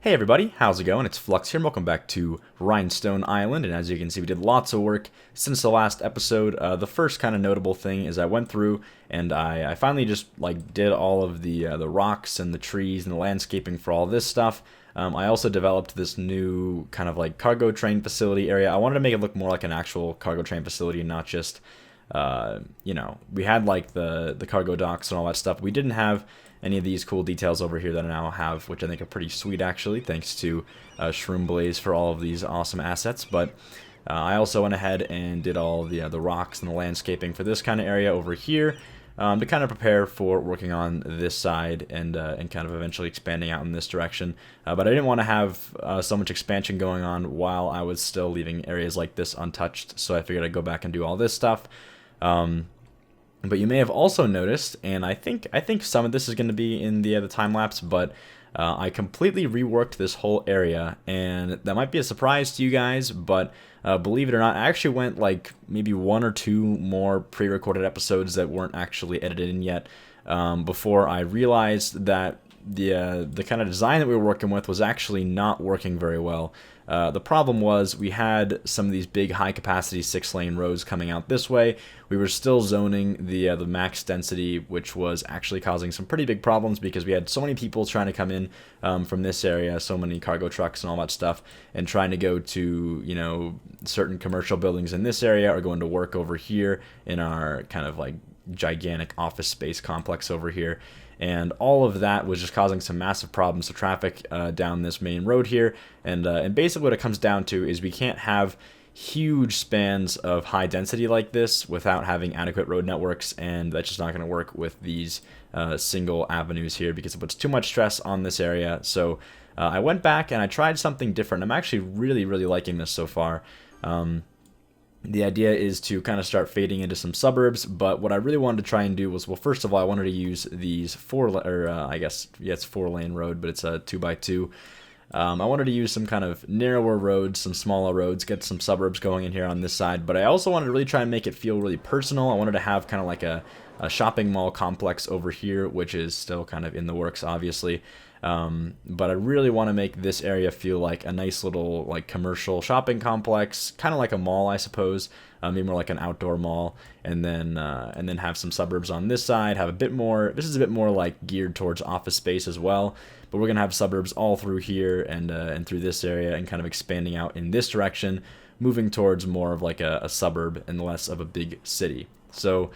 Hey everybody, how's it going? It's Flux here, and welcome back to Rhinestone Island, and as you can see we did lots of work since the last episode. The first kind of notable thing is I went through and I finally just did all of the rocks and the trees and the landscaping for all this stuff. I also developed this new kind of cargo train facility area. I wanted to make it look more like an actual cargo train facility and not just we had the cargo docks and all that stuff. We didn't have any of these cool details over here that I now have, which I think are pretty sweet actually, thanks to Shroom Blaze for all of these awesome assets. But I also went ahead and did all the rocks and the landscaping for this kind of area over here to kind of prepare for working on this side and kind of eventually expanding out in this direction. But I didn't want to have so much expansion going on while I was still leaving areas like this untouched, so I figured I'd go back and do all this stuff. But you may have also noticed, and I think some of this is going to be in the time lapse, but I completely reworked this whole area, and that might be a surprise to you guys, but believe it or not, I actually went maybe one or two more pre-recorded episodes that weren't actually edited in yet before I realized that the kind of design that we were working with was actually not working very well. The problem was we had some of these big high-capacity 6-lane roads coming out this way. We were still zoning the max density, which was actually causing some pretty big problems because we had so many people trying to come in from this area, so many cargo trucks and all that stuff, and trying to go to certain commercial buildings in this area or going to work over here in our kind of gigantic office space complex over here. And all of that was just causing some massive problems to traffic down this main road here. And basically what it comes down to is we can't have huge spans of high density like this without having adequate road networks, and that's just not going to work with these single avenues here because it puts too much stress on this area. So I went back and I tried something different. I'm actually really liking this so far. The idea is to kind of start fading into some suburbs, but what I really wanted to try and do was, well, first of all, I wanted to use these it's 4-lane road, but it's a 2x2. I wanted to use some kind of narrower roads, some smaller roads, get some suburbs going in here on this side, but I also wanted to really try and make it feel really personal. I wanted to have kind of like a shopping mall complex over here, which is still kind of in the works, obviously. But I really want to make this area feel like a nice little commercial shopping complex, kind of like a mall, I suppose. Maybe more like an outdoor mall, and then have some suburbs on this side. Have a bit more. This is a bit more geared towards office space as well. But we're gonna have suburbs all through here and through this area, and kind of expanding out in this direction, moving towards more of a suburb and less of a big city. So.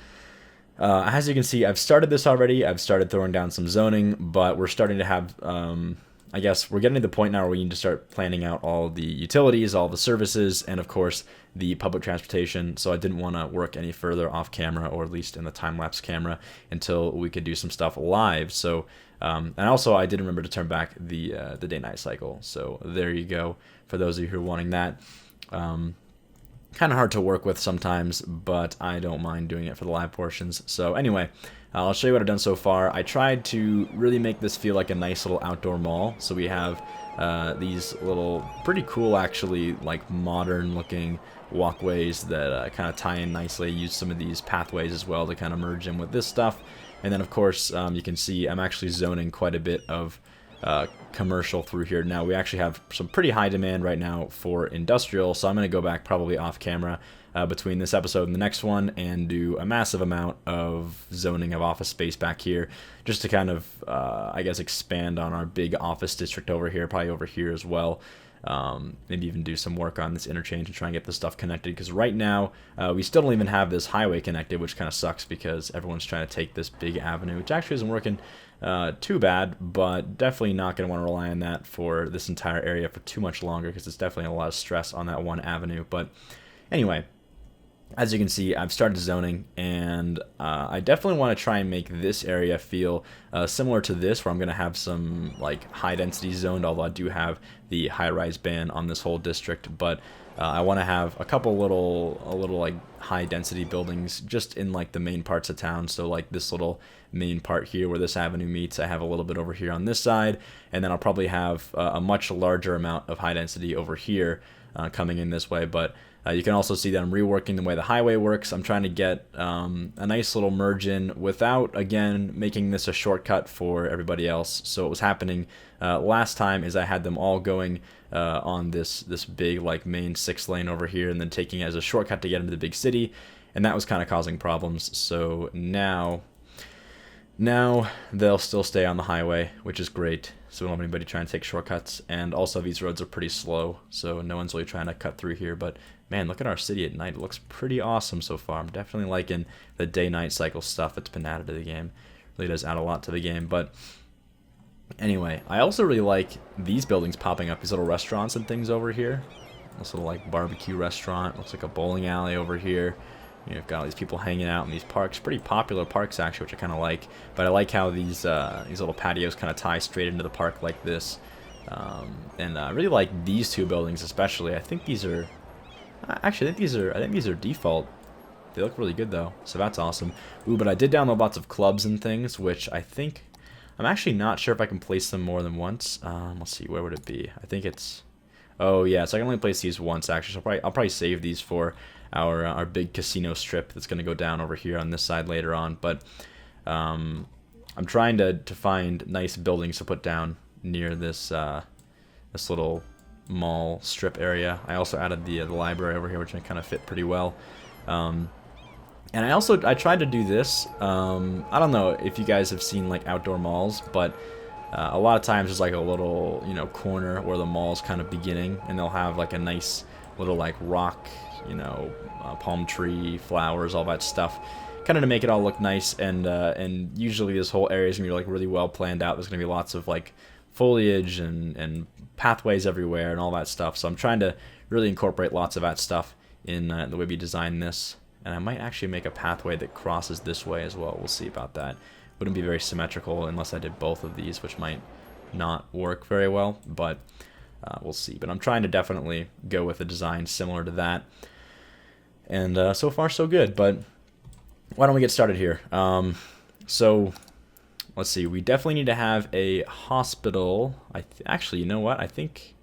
As you can see, I've started this already. I've started throwing down some zoning, but we're starting to have, I guess we're getting to the point now where we need to start planning out all the utilities, all the services, and of course the public transportation. So I didn't want to work any further off camera, or at least in the time-lapse camera, until we could do some stuff live. So, and also I did remember to turn back the day-night cycle. So there you go, for those of you who are wanting that. Kind of hard to work with sometimes, but I don't mind doing it for the live portions. So anyway, I'll show you what I've done so far. I tried to really make this feel like a nice little outdoor mall. So we have these little, pretty cool actually, modern looking walkways that kind of tie in nicely. I used some of these pathways as well to kind of merge in with this stuff. And then of course, you can see I'm actually zoning quite a bit of commercial through here. Now we actually have some pretty high demand right now for industrial, so I'm going to go back probably off camera between this episode and the next one and do a massive amount of zoning of office space back here, just to kind of I guess expand on our big office district over here, probably over here as well. Maybe even do some work on this interchange and try and get this stuff connected, because right now we still don't even have this highway connected, which kind of sucks because everyone's trying to take this big avenue, which actually isn't working too bad, but definitely not going to want to rely on that for this entire area for too much longer, because it's definitely a lot of stress on that one avenue. But anyway, as you can see, I've started zoning, and I definitely want to try and make this area feel similar to this, where I'm going to have some high density zoned, although I do have the high-rise ban on this whole district. But I want to have a couple little high density buildings just in the main parts of town. So this little main part here where this avenue meets, I have a little bit over here on this side, and then I'll probably have a much larger amount of high density over here coming in this way. But You can also see that I'm reworking the way the highway works. I'm trying to get a nice little merge in without, again, making this a shortcut for everybody else. So what was happening last time is I had them all going on this big like main 6-lane over here and then taking it as a shortcut to get into the big city, and that was kind of causing problems. So now they'll still stay on the highway, which is great. So we don't have anybody trying to take shortcuts. And also these roads are pretty slow, so no one's really trying to cut through here. But man, look at our city at night. It looks pretty awesome so far. I'm definitely liking the day-night cycle stuff that's been added to the game. It really does add a lot to the game. But anyway, I also really like these buildings popping up, these little restaurants and things over here. This little like barbecue restaurant. Looks like a bowling alley over here. You've got all these people hanging out in these parks, pretty popular parks actually, which I kind of like. But I like how these little patios kind of tie straight into the park like this. And I really like these two buildings especially. I think these are, actually I think these are default. They look really good though, so that's awesome. Ooh, but I did download lots of clubs and things, which I think, I'm actually not sure if I can place them more than once. Let's see, where would it be? I think it's, oh yeah, so I can only place these once actually. So I'll probably save these for our big casino strip that's going to go down over here on this side later on. But I'm trying to find nice buildings to put down near this this little mall strip area. I also added the library over here, which I kind of fit pretty well. And I tried to do this. I don't know if you guys have seen like outdoor malls, but a lot of times there's like a little, corner where the mall's kind of beginning, and they'll have like a nice little like rock, palm tree, flowers, all that stuff, kind of to make it all look nice. And usually this whole area is gonna be like really well planned out. There's gonna be lots of like foliage and pathways everywhere and all that stuff. So I'm trying to really incorporate lots of that stuff in the way we design this. And I might actually make a pathway that crosses this way as well. We'll see about that. Wouldn't be very symmetrical unless I did both of these, which might not work very well, but we'll see. But I'm trying to definitely go with a design similar to that. And so far, so good. But why don't we get started here? So let's see. We definitely need to have a hospital. Actually, you know what? I think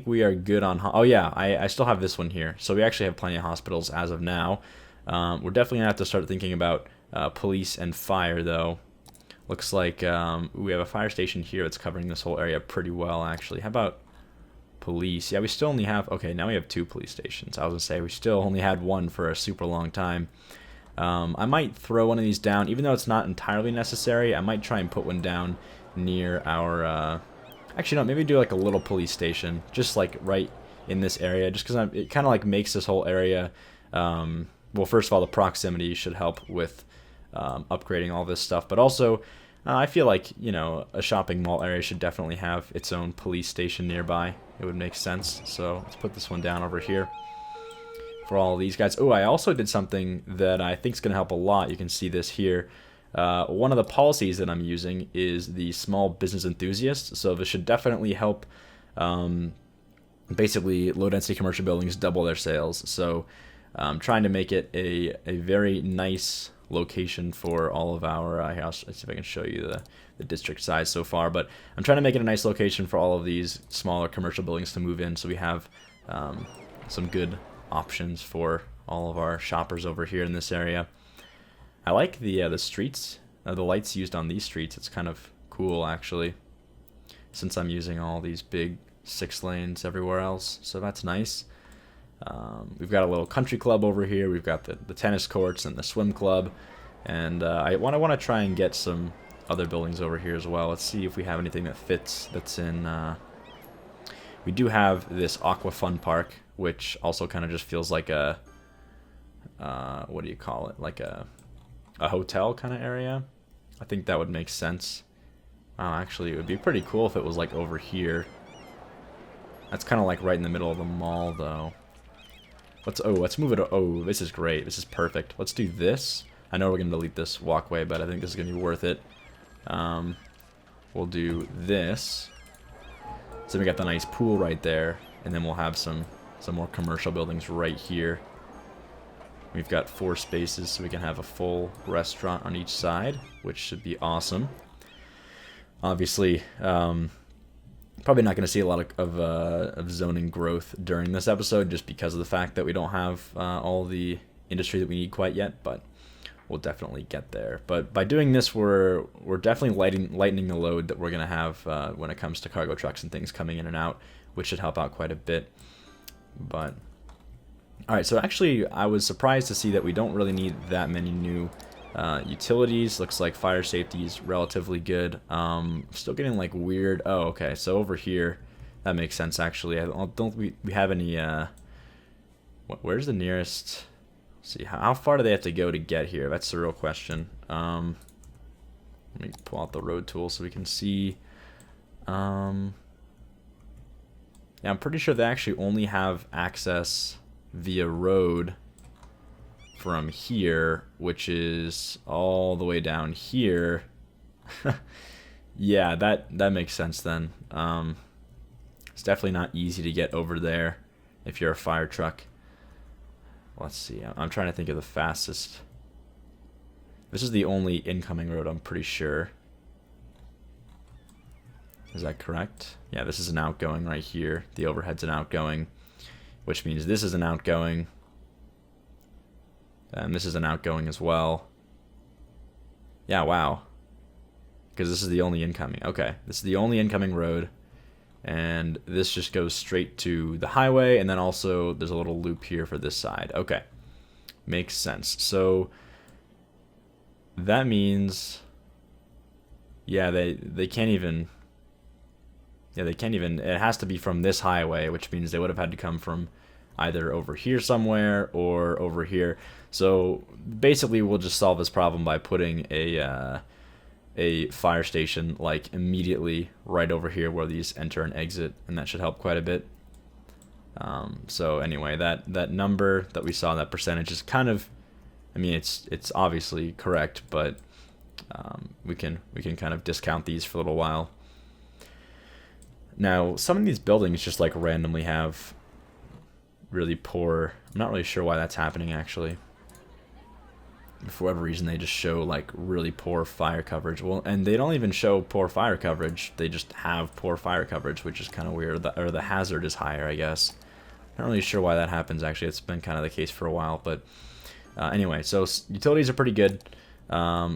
we are good on... Oh, yeah. I still have this one here. So we actually have plenty of hospitals as of now. We're definitely going to have to start thinking about police and fire, though. Looks like we have a fire station here that's covering this whole area pretty well, actually. How about police? Yeah, we still only have... Okay, now we have 2 police stations. I was going to say, we still only had 1 for a super long time. I might throw one of these down, even though it's not entirely necessary. I might try and put one down near our... Actually, no, maybe do like a little police station, just like right in this area, just because it kind of like makes this whole area... well, first of all, the proximity should help with upgrading all this stuff, but also I feel like, a shopping mall area should definitely have its own police station nearby. It would make sense. So let's put this one down over here for all of these guys. Oh, I also did something that I think is going to help a lot. You can see this here. One of the policies that I'm using is the small business enthusiast. So this should definitely help basically low-density commercial buildings double their sales. So I'm trying to make it a very nice location for all of our, let's see if I can show you the district size so far, but I'm trying to make it a nice location for all of these smaller commercial buildings to move in, so we have some good options for all of our shoppers over here in this area. I like the streets, the lights used on these streets. It's kind of cool, actually, since I'm using all these big 6 lanes everywhere else, so that's nice. We've got a little country club over here. We've got the tennis courts and the swim club, and I want to try and get some other buildings over here as well. Let's see if we have anything that fits. That's in. We do have this Aqua Fun Park, which also kind of just feels like a what do you call it? Like a hotel kind of area. I think that would make sense. Actually, it would be pretty cool if it was like over here. That's kind of like right in the middle of the mall, though. Let's move it. Oh, this is great. This is perfect. Let's do this. I know we're going to delete this walkway, but I think this is going to be worth it. We'll do this. So we got the nice pool right there, and then we'll have some more commercial buildings right here. We've got 4 spaces, so we can have a full restaurant on each side, which should be awesome. Obviously, Probably not going to see a lot of zoning growth during this episode, just because of the fact that we don't have all the industry that we need quite yet, but we'll definitely get there. But by doing this, we're definitely lightening the load that we're going to have when it comes to cargo trucks and things coming in and out, which should help out quite a bit. But all right, so actually I was surprised to see that we don't really need that many new utilities. Looks like fire safety is relatively good. Still getting like weird. Oh, okay, so over here, that makes sense actually. I don't we have any where's the nearest? Let's see, how far do they have to go to get here? That's the real question. Let me pull out the road tool so we can see. Yeah, I'm pretty sure they actually only have access via road from here, which is all the way down here. Yeah, that makes sense then. It's definitely not easy to get over there if you're a fire truck. Let's see, I'm trying to think of the fastest. This is the only incoming road, I'm pretty sure. Is that correct? Yeah, this is an outgoing right here. The overhead's an outgoing, which means this is an outgoing. And this is an outgoing as well. Yeah, wow. Because this is the only incoming. Okay, this is the only incoming road. And this just goes straight to the highway. And then also there's a little loop here for this side. Okay, makes sense. So that means, yeah, they can't even... Yeah, they can't even... It has to be from this highway, which means they would have had to come from either over here somewhere or over here. So basically we'll just solve this problem by putting a fire station like immediately right over here where these enter and exit, and that should help quite a bit. So anyway, that number that we saw, that percentage, is kind of, I mean, it's obviously correct, but we can kind of discount these for a little while. Now, some of these buildings just like randomly have really poor... I'm not really sure why that's happening actually. For whatever reason, they just show like really poor fire coverage. Well, and they don't even show poor fire coverage. They just have poor fire coverage, which is kind of weird. Or the hazard is higher, I guess. Not really sure why that happens actually. It's been kind of the case for a while, but anyway, so utilities are pretty good.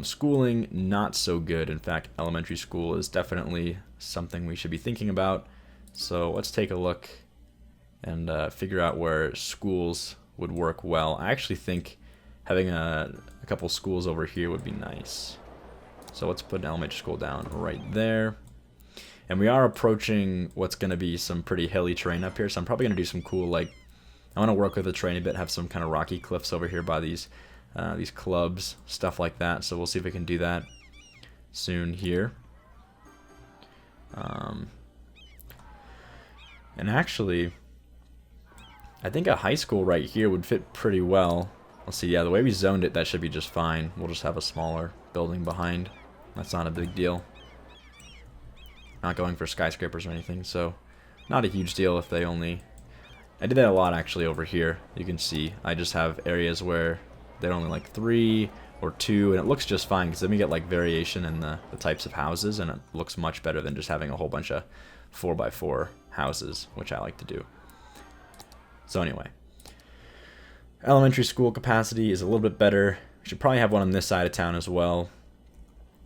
Schooling, not so good. In fact, elementary school is definitely something we should be thinking about. So let's take a look and figure out where schools would work well. I actually think having a couple schools over here would be nice. So let's put an elementary school down right there. And we are approaching what's going to be some pretty hilly terrain up here, so I'm probably going to do some cool, like, I want to work with the terrain a bit, have some kind of rocky cliffs over here by these clubs, stuff like that. So we'll see if we can do that soon here. And actually, I think a high school right here would fit pretty well. Let's see, yeah, the way we zoned it, that should be just fine. We'll just have a smaller building behind. That's not a big deal. Not going for skyscrapers or anything, so not a huge deal if they only... I did that a lot actually over here. You can see I just have areas where they're only like 3 or 2, and it looks just fine because then we get like variation in the types of houses, and it looks much better than just having a whole bunch of 4x4 houses, which I like to do. So anyway, elementary school capacity is a little bit better. We should probably have one on this side of town as well.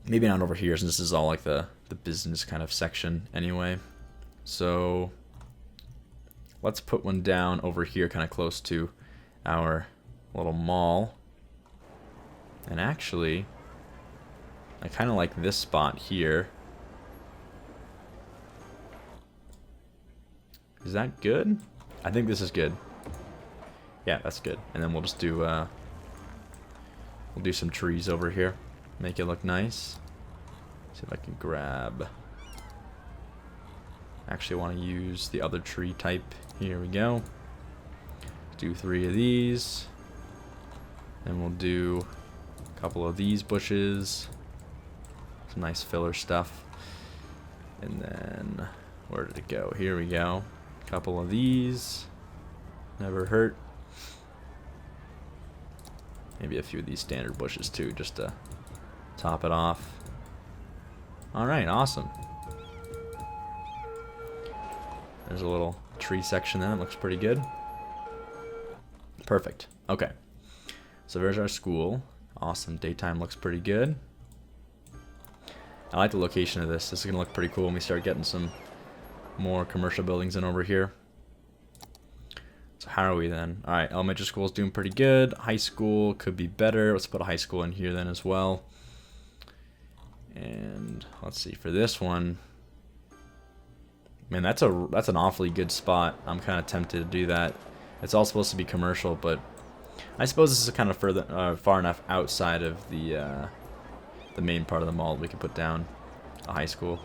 Maybe not over here, since this is all like the business kind of section anyway. So let's put one down over here kind of close to our little mall. And actually, I kind of like this spot here. Is that good? I think this is good. Yeah, that's good. And then we'll just do we'll do some trees over here, make it look nice. See if I can grab... Actually, I want to use the other tree type. Here we go. Do 3 of these. And we'll do a couple of these bushes. Some nice filler stuff. And then, where did it go? Here we go. A couple of these. Never hurt. Maybe a few of these standard bushes too, just to top it off. Alright, awesome. There's a little tree section there. That looks pretty good. Perfect. Okay. So there's our school. Awesome. Daytime looks pretty good. I like the location of this. This is going to look pretty cool when we start getting some more commercial buildings in over here. So how are we then? Alright, elementary school is doing pretty good. High school could be better. Let's put a high school in here then as well. And let's see, for this one, man, that's an awfully good spot. I'm kind of tempted to do that. It's all supposed to be commercial, but I suppose this is kind of far enough outside of the main part of the mall that we could put down a high school.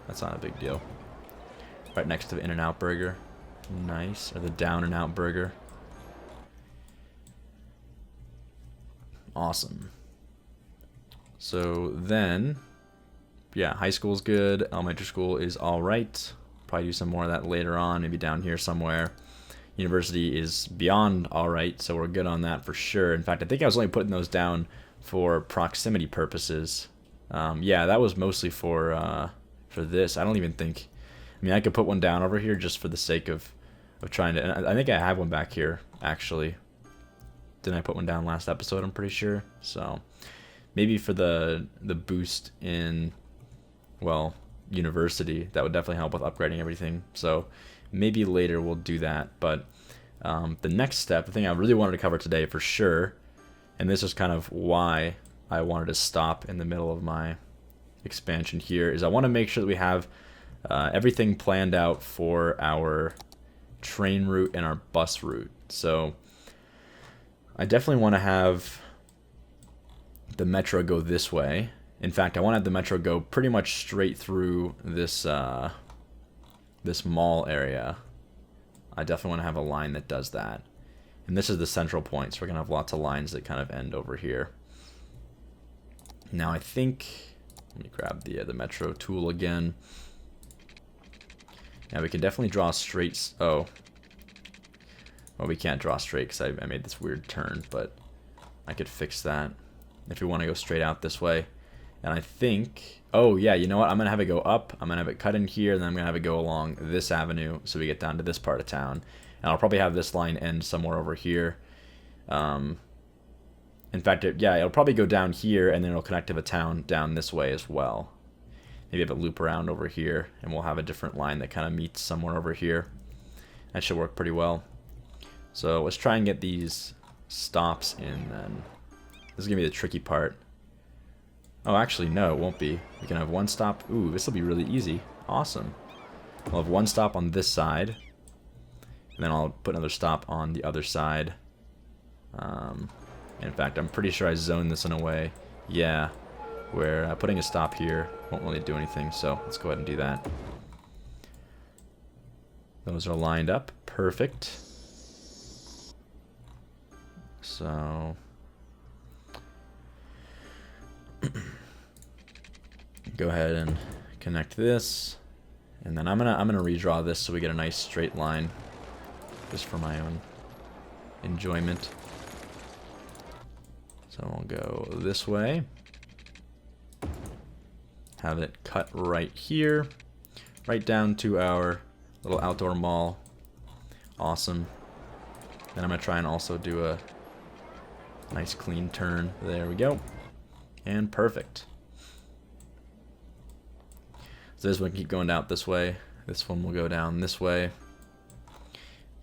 That's not a big deal. Right next to the In-N-Out Burger. Nice. Or the Down-N-Out Burger. Awesome. So then, yeah, high school's good. Elementary school is alright. Probably do some more of that later on, maybe down here somewhere. University is beyond alright, so we're good on that for sure. In fact, I think I was only putting those down for proximity purposes. Yeah, that was mostly for this. I don't even think... I mean, I could put one down over here just for the sake of trying to... And I think I have one back here, actually. Didn't I put one down last episode? I'm pretty sure. So, maybe for the boost in, well, university, that would definitely help with upgrading everything. So, maybe later we'll do that. But the next step, the thing I really wanted to cover today for sure, and this is kind of why I wanted to stop in the middle of my expansion here, is I want to make sure that we have everything planned out for our train route and our bus route. So I definitely want to have the metro go this way. In fact, I want to have the metro go pretty much straight through this this mall area. I definitely want to have a line that does that. And this is the central point, so we're going to have lots of lines that kind of end over here. Now I think, let me grab the metro tool again. Now we can definitely draw straight. Oh, well, we can't draw straight because I made this weird turn, but I could fix that if we want to go straight out this way. And I think, oh yeah, you know what? I'm gonna have it go up. I'm gonna have it cut in here, and then I'm gonna have it go along this avenue so we get down to this part of town. And I'll probably have this line end somewhere over here. In fact, yeah, it'll probably go down here, and then it'll connect to the town down this way as well. Maybe have it loop around over here, and we'll have a different line that kind of meets somewhere over here. That should work pretty well. So let's try and get these stops in then. This is going to be the tricky part. Oh, actually, no, it won't be. We can have one stop. Ooh, this will be really easy. Awesome. We'll have one stop on this side. And then I'll put another stop on the other side. In fact, I'm pretty sure I zoned this in a way. Yeah. Where putting a stop here won't really do anything, so let's go ahead and do that. Those are lined up. Perfect. So... go ahead and connect this. And then I'm gonna redraw this so we get a nice straight line. Just for my own enjoyment. So we'll go this way. Have it cut right here, right down to our little outdoor mall. Awesome. Then I'm going to try and also do a nice clean turn. There we go. And perfect. So this one can keep going out this way. This one will go down this way.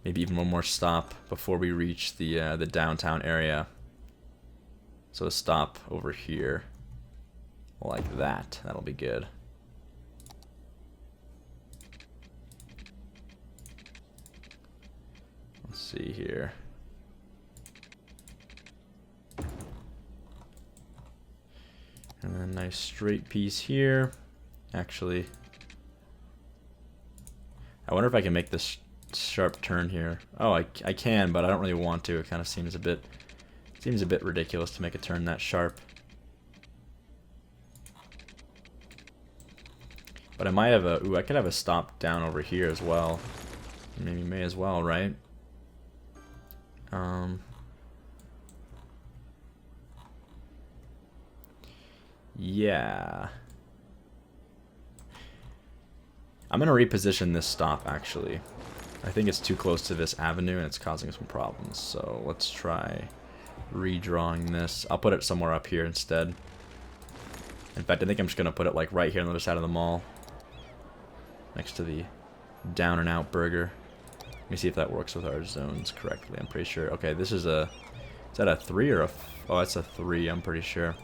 Maybe even one more stop before we reach the downtown area. So a stop over here. Like that. That'll be good. Let's see here. And then a nice straight piece here. Actually, I wonder if I can make this sharp turn here. Oh, I can, but I don't really want to. It kind of seems a bit ridiculous to make a turn that sharp. But I might have a... Ooh, I could have a stop down over here as well. Maybe may as well, right? Yeah. I'm going to reposition this stop, actually. I think it's too close to this avenue, and it's causing some problems. So let's try redrawing this. I'll put it somewhere up here instead. In fact, I think I'm just going to put it like right here on the other side of the mall. Next to the Down and Out Burger. Let me see if that works with our zones correctly. I'm pretty sure. Okay, this is a... Is that a 3 or a... Oh, that's a 3, I'm pretty sure.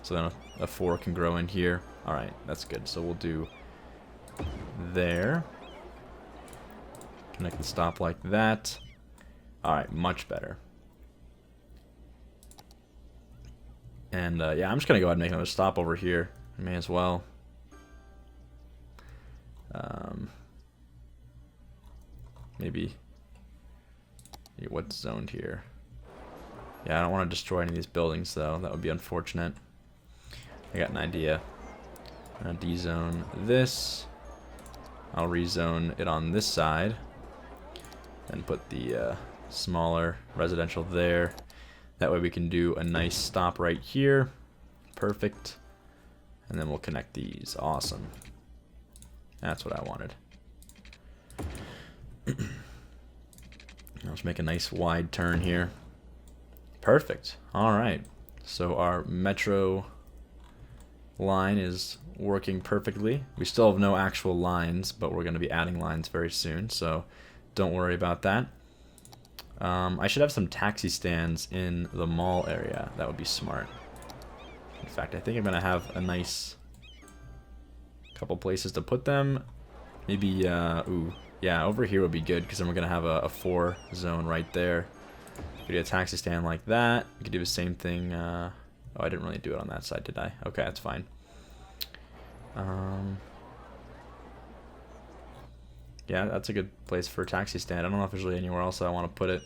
So then a 4 can grow in here. Alright, that's good. So we'll do there. Connect the stop like that. Alright, much better. And yeah, I'm just going to go ahead and make another stop over here. I may as well. Maybe what's zoned here? Yeah, I don't want to destroy any of these buildings, though. That would be unfortunate. I got an idea. I'm going to de-zone this. I'll rezone it on this side. And put the smaller residential there. That way we can do a nice stop right here. Perfect. And then we'll connect these. Awesome. That's what I wanted. Let's make a nice wide turn here. Perfect. Alright. So our metro line is working perfectly. We still have no actual lines, but we're going to be adding lines very soon, so don't worry about that. I should have some taxi stands in the mall area. That would be smart. In fact, I think I'm going to have a nice couple places to put them. Maybe, ooh, yeah, over here would be good, because then we're going to have a 4 zone right there. We do a taxi stand like that. We could do the same thing. Oh, I didn't really do it on that side, did I? Okay, that's fine. Yeah, that's a good place for a taxi stand. I don't know if there's really anywhere else I want to put it.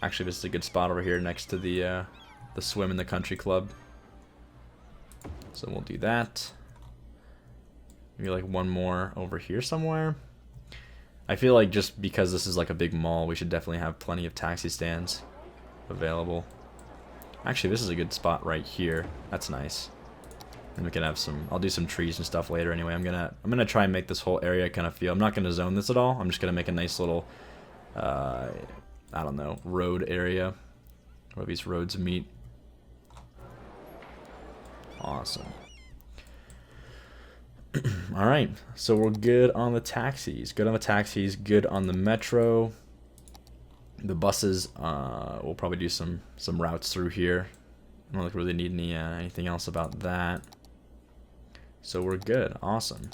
Actually, this is a good spot over here next to the swim in the country club. So we'll do that. Maybe like one more over here somewhere. I feel like just because this is like a big mall, we should definitely have plenty of taxi stands available. Actually, this is a good spot right here. That's nice. And we can have some, I'll do some trees and stuff later anyway. I'm gonna try and make this whole area kind of feel, I'm not gonna zone this at all. I'm just gonna make a nice little I don't know, road area where these roads meet. Awesome. Alright, so we're good on the taxis. Good on the taxis, good on the metro. The buses, we'll probably do some routes through here. I don't really need anything else about that. So we're good. Awesome.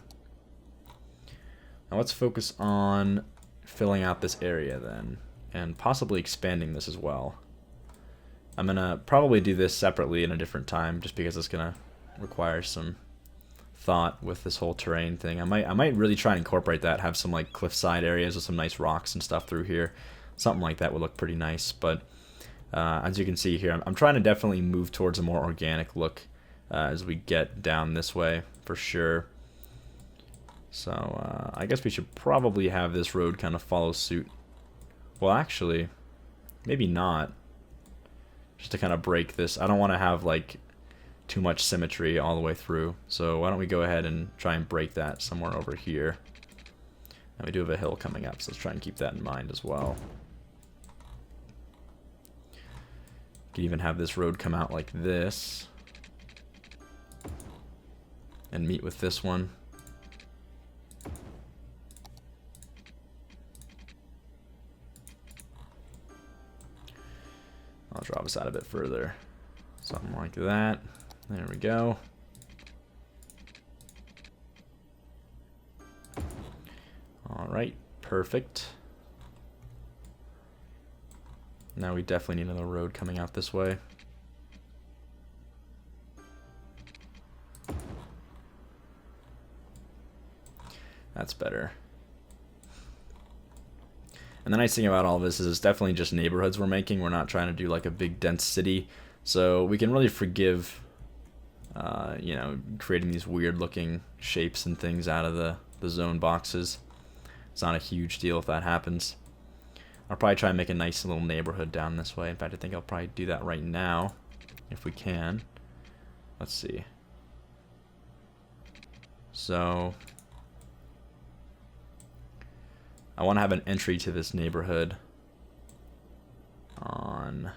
Now let's focus on filling out this area then, and possibly expanding this as well. I'm gonna probably do this separately in a different time, just because it's gonna require some thought with this whole terrain thing. I might really try and incorporate that, have some like cliffside areas with some nice rocks and stuff through here. Something like that would look pretty nice, but as you can see here, I'm trying to definitely move towards a more organic look as we get down this way, for sure. So I guess we should probably have this road kind of follow suit. Well, actually, maybe not. Just to kind of break this. I don't want to have like too much symmetry all the way through. So why don't we go ahead and try and break that somewhere over here. And we do have a hill coming up, so let's try and keep that in mind as well. Could even have this road come out like this and meet with this one. I'll draw this out a bit further. Something like that. There we go. Alright, perfect. Now we definitely need another road coming out this way. That's better. And the nice thing about all this is it's definitely just neighborhoods we're making. We're not trying to do like a big dense city. So we can really forgive, you know, creating these weird looking shapes and things out of the zone boxes. It's not a huge deal if that happens. I'll probably try and make a nice little neighborhood down this way. In fact, I think I'll probably do that right now, if we can. Let's see. So I want to have an entry to this neighborhood on...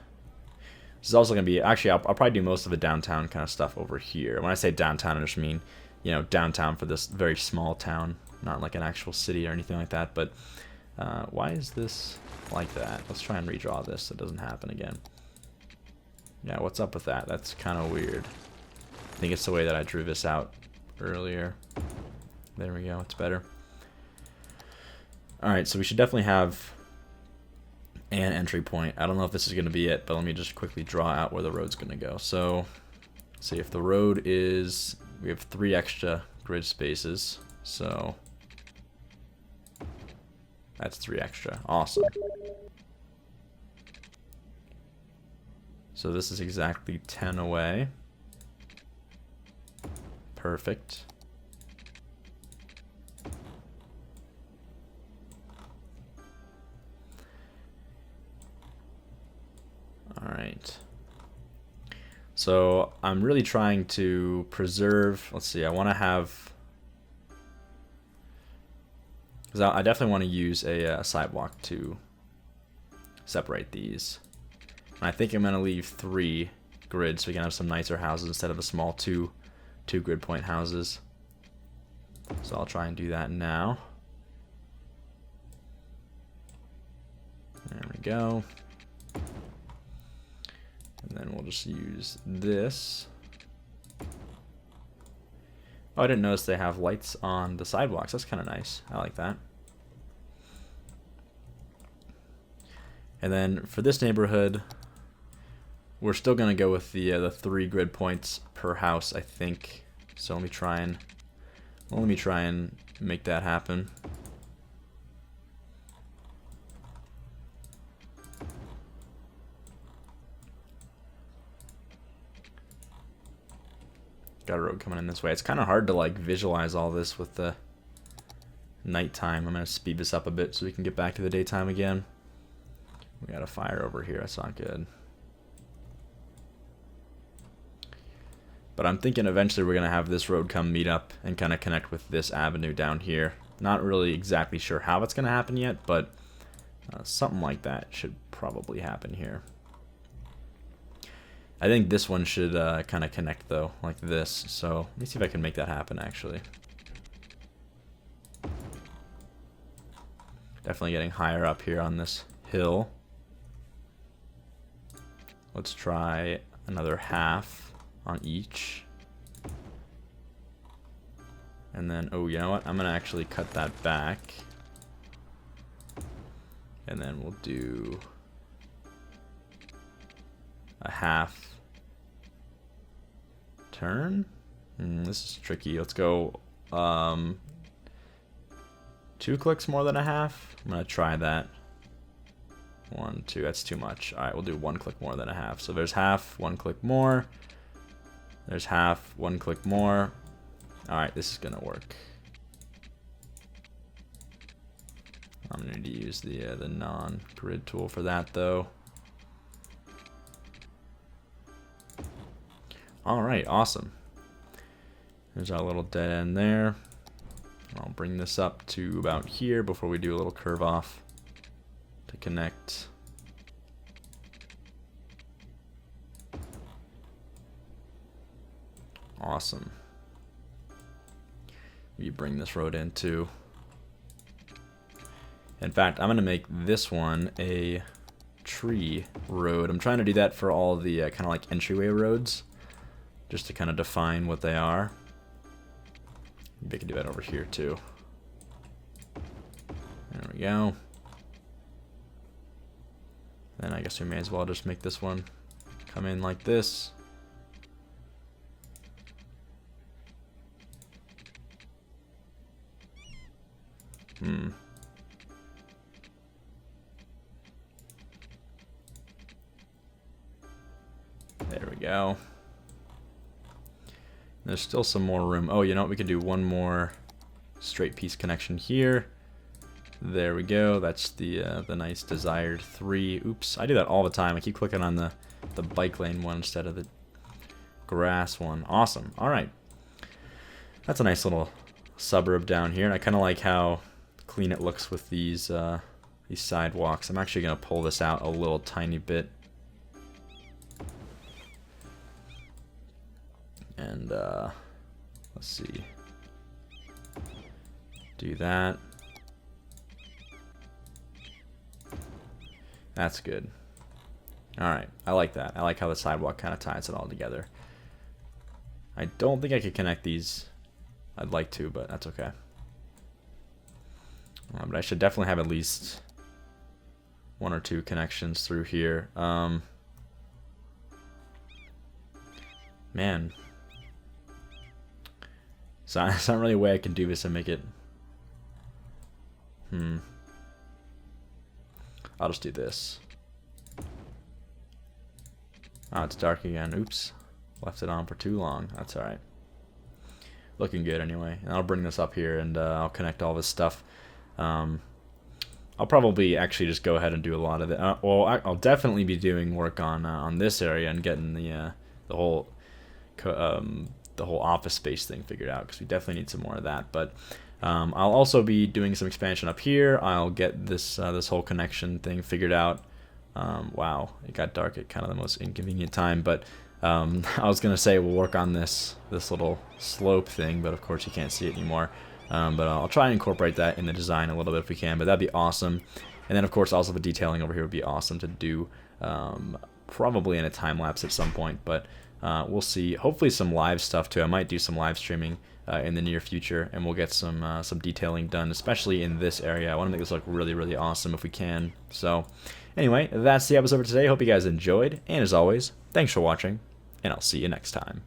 This is also going to be... Actually, I'll probably do most of the downtown kind of stuff over here. When I say downtown, I just mean, you know, downtown for this very small town. Not like an actual city or anything like that. But why is this like that? Let's try and redraw this so it doesn't happen again. Yeah, what's up with that? That's kind of weird. I think it's the way that I drew this out earlier. There we go. It's better. Alright, so we should definitely have an entry point. I don't know if this is going to be it, but let me just quickly draw out where the road's going to go. So, let's see, if the road is... We have 3 extra grid spaces, so... That's 3 extra. Awesome. So this is exactly 10 away. Perfect. Alright. So I'm really trying to preserve, let's see, I want to have, because I definitely want to use a sidewalk to separate these. And I think I'm going to leave 3 grids so we can have some nicer houses instead of the small two grid point houses. So I'll try and do that now. There we go. And then we'll just use this. Oh, I didn't notice they have lights on the sidewalks. That's kind of nice. I like that. And then for this neighborhood, we're still going to go with the 3 grid points per house, I think. So let me try and make that happen. Got a road coming in this way. It's kind of hard to like visualize all this with the nighttime. I'm going to speed this up a bit so we can get back to the daytime again. We got a fire over here. That's not good. But I'm thinking eventually we're going to have this road come meet up and kind of connect with this avenue down here. Not really exactly sure how it's going to happen yet, but something like that should probably happen here. I think this one should kind of connect though, like this. So let me see if I can make that happen actually. Definitely getting higher up here on this hill. Let's try another half on each. And then, oh, you know what? I'm going to actually cut that back. And then we'll do a half turn. This is tricky. Let's go 2 clicks more than a half. I'm going to try that. 1, 2, that's too much. Alright, we'll do 1 click more than a half. So there's half, 1 click more. There's half, 1 click more. Alright, this is gonna work. I'm gonna need to use the non-grid tool for that though. Alright, awesome. There's our little dead end there. I'll bring this up to about here before we do a little curve off to connect. Awesome. You bring this road in too. In fact, I'm going to make this one a tree road. I'm trying to do that for all the kind of like entryway roads, just to kind of define what they are. Maybe I can do that over here too. There we go. Then I guess we may as well just make this one come in like this. There we go. There's still some more room. Oh, you know what? We could do one more straight piece connection here. There we go. That's the nice desired 3. Oops, I do that all the time. I keep clicking on the bike lane one instead of the grass one. Awesome. All right. That's a nice little suburb down here, and I kind of like how clean it looks with these sidewalks. I'm actually gonna pull this out a little tiny bit, and let's see, do that. That's good. Alright, I like that. I like how the sidewalk kind of ties it all together. I don't think I could connect these. I'd like to, but that's okay. But I should definitely have at least 1 or 2 connections through here. Man. So there's not really a way I can do this and make it... I'll just do this. Oh, it's dark again. Oops. Left it on for too long. That's alright. Looking good anyway. And I'll bring this up here and I'll connect all this stuff. I'll probably actually just go ahead and do a lot of it. Well, I'll definitely be doing work on this area and getting the whole office space thing figured out, because we definitely need some more of that. But I'll also be doing some expansion up here. I'll get this this whole connection thing figured out. Wow, it got dark at kind of the most inconvenient time, but I was gonna say we'll work on this little slope thing, but of course you can't see it anymore. But I'll try and incorporate that in the design a little bit if we can, but that'd be awesome. And then of course also the detailing over here would be awesome to do, probably in a time lapse at some point, but we'll see. Hopefully some live stuff too. I might do some live streaming in the near future, and we'll get some detailing done, especially in this area. I want to make this look really, really awesome if we can. So anyway, that's the episode for today. Hope you guys enjoyed, and as always, thanks for watching, and I'll see you next time.